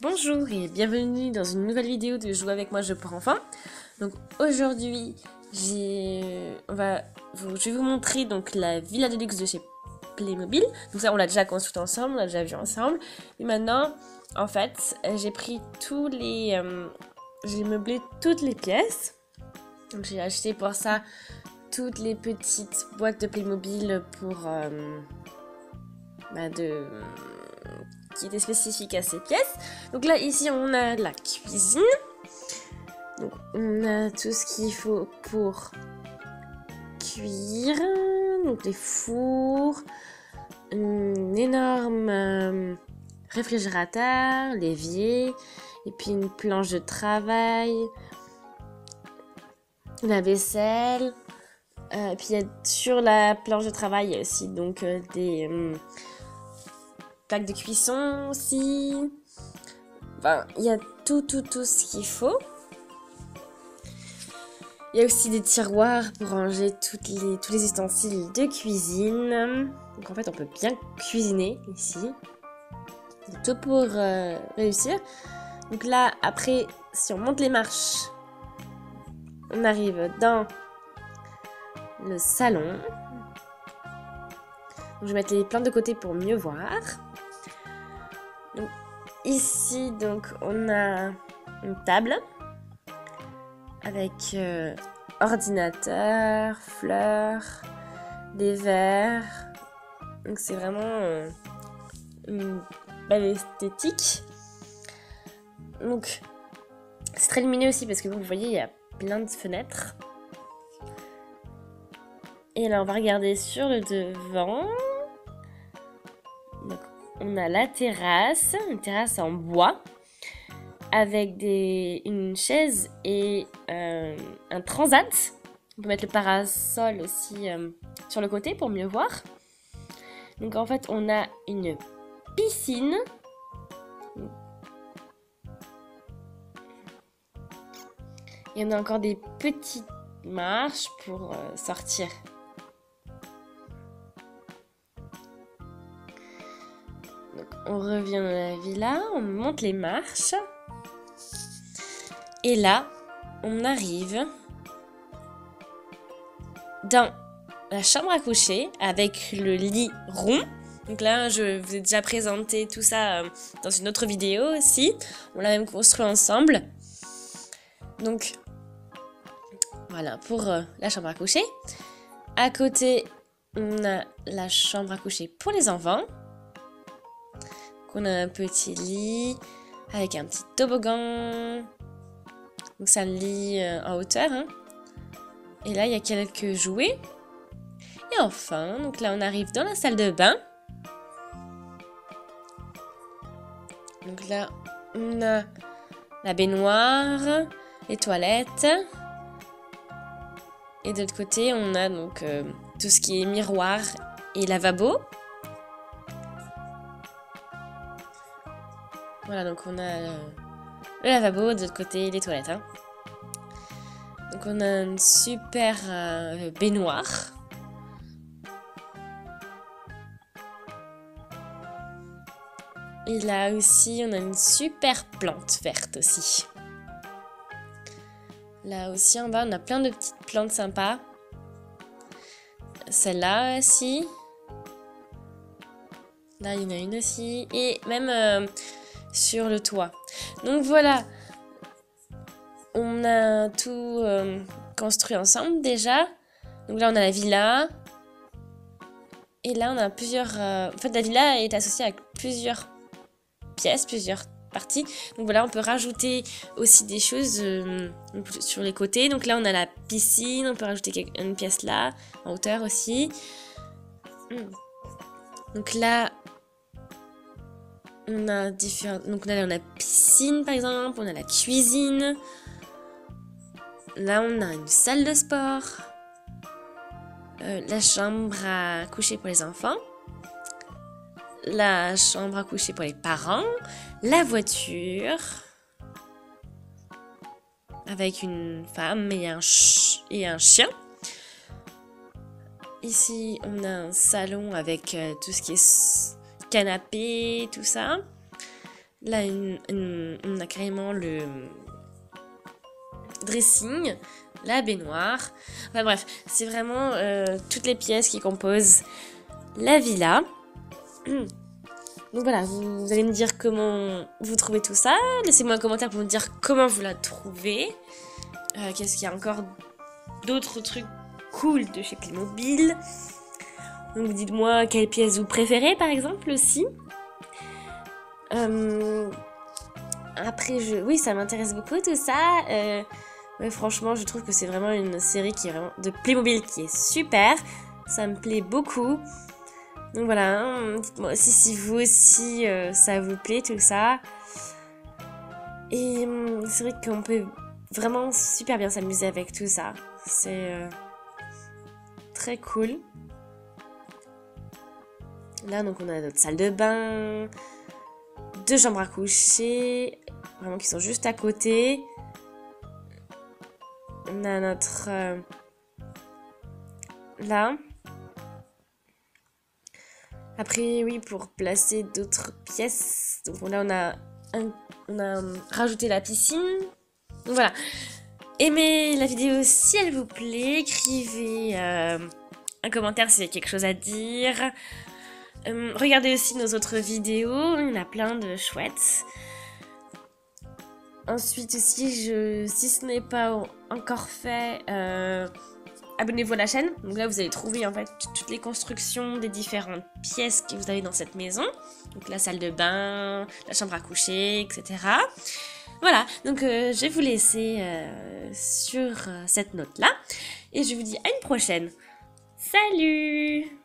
Bonjour et bienvenue dans une nouvelle vidéo de Jouer avec moi, jeu pour enfants. Donc aujourd'hui, je vais vous montrer donc la villa de luxe de chez Playmobil. Donc ça, on l'a déjà construite ensemble, on l'a déjà vu ensemble. Et maintenant, en fait, j'ai pris j'ai meublé toutes les pièces. Donc j'ai acheté pour ça toutes les petites boîtes de Playmobil qui étaient spécifiques à ces pièces. Donc là, ici, on a la cuisine. Donc, on a tout ce qu'il faut pour cuire. Donc, les fours, un énorme réfrigérateur, l'évier, et puis une planche de travail, la vaisselle. Puis sur la planche de travail, il y a aussi donc des plaques de cuisson aussi. Enfin, il y a tout ce qu'il faut. Il y a aussi des tiroirs pour ranger tous les ustensiles de cuisine. Donc en fait, on peut bien cuisiner ici. Tout pour réussir. Donc là, après, si on monte les marches, on arrive dans le salon. Donc, je vais mettre les plantes de côté pour mieux voir. Donc, ici, donc, on a une table avec ordinateur, fleurs, des verres. Donc, c'est vraiment une belle esthétique. Donc, c'est très lumineux aussi parce que vous voyez, il y a plein de fenêtres. Et là, on va regarder sur le devant. Donc, on a la terrasse, une terrasse en bois, avec une chaise et un transat. On peut mettre le parasol aussi sur le côté pour mieux voir. Donc en fait, on a une piscine. Et on a encore des petites marches pour sortir. Donc, on revient dans la villa, on monte les marches. Et là, on arrive dans la chambre à coucher avec le lit rond. Donc là, je vous ai déjà présenté tout ça dans une autre vidéo aussi. On l'a même construit ensemble. Donc, voilà pour la chambre à coucher. À côté, on a la chambre à coucher pour les enfants. Donc, on a un petit lit avec un petit toboggan. Donc ça le lit en hauteur. Hein. Et là, il y a quelques jouets. Et enfin, donc là, on arrive dans la salle de bain. Donc là, on a la baignoire, les toilettes. Et de l'autre côté, on a donc tout ce qui est miroir et lavabo. Voilà, donc on a le lavabo, de l'autre côté, les toilettes. Hein. Donc on a une super baignoire. Et là aussi, on a une super plante verte aussi. Là aussi, en bas, on a plein de petites plantes sympas. Celle-là aussi. Là, il y en a une aussi. Et même sur le toit. Donc voilà. On a tout construit ensemble déjà. Donc là, on a la villa. Et là, on a plusieurs... En fait, la villa est associée avec plusieurs pièces, plusieurs parties. Donc voilà, on peut rajouter aussi des choses sur les côtés. Donc là, on a la piscine. On peut rajouter une pièce là, en hauteur aussi. Donc là, on a différentes... Donc là, on a la piscine, par exemple. On a la cuisine. Là, on a une salle de sport. La chambre à coucher pour les enfants. La chambre à coucher pour les parents. La voiture. Avec une femme et un chien. Ici, on a un salon avec tout ce qui est canapé, tout ça. Là, on a carrément le dressing, la baignoire. Enfin bref, c'est vraiment toutes les pièces qui composent la villa. Donc voilà, vous allez me dire comment vous trouvez tout ça. Laissez-moi un commentaire pour me dire comment vous la trouvez. Qu'est-ce qu'il y a encore d'autres trucs cool de chez Playmobil. Donc dites-moi quelle pièce vous préférez par exemple aussi. Après, oui, ça m'intéresse beaucoup tout ça. Ouais, franchement, je trouve que c'est vraiment une série qui est vraiment de Playmobil qui est super. Ça me plaît beaucoup. Donc voilà, hein, dites-moi aussi si vous aussi ça vous plaît tout ça. Et c'est vrai qu'on peut vraiment super bien s'amuser avec tout ça. C'est très cool. Là, donc on a notre salle de bain, 2 chambres à coucher, vraiment qui sont juste à côté. On a notre là. Après, oui, pour placer d'autres pièces. Donc là, on a rajouté la piscine. Donc voilà. Aimez la vidéo si elle vous plaît. Écrivez un commentaire s'il y a quelque chose à dire. Regardez aussi nos autres vidéos. Il y en a plein de chouettes. Ensuite aussi, si ce n'est pas encore fait, abonnez-vous à la chaîne. Donc là, vous allez trouver en fait toutes les constructions des différentes pièces que vous avez dans cette maison. Donc la salle de bain, la chambre à coucher, etc. Voilà, donc je vais vous laisser sur cette note-là. Et je vous dis à une prochaine. Salut!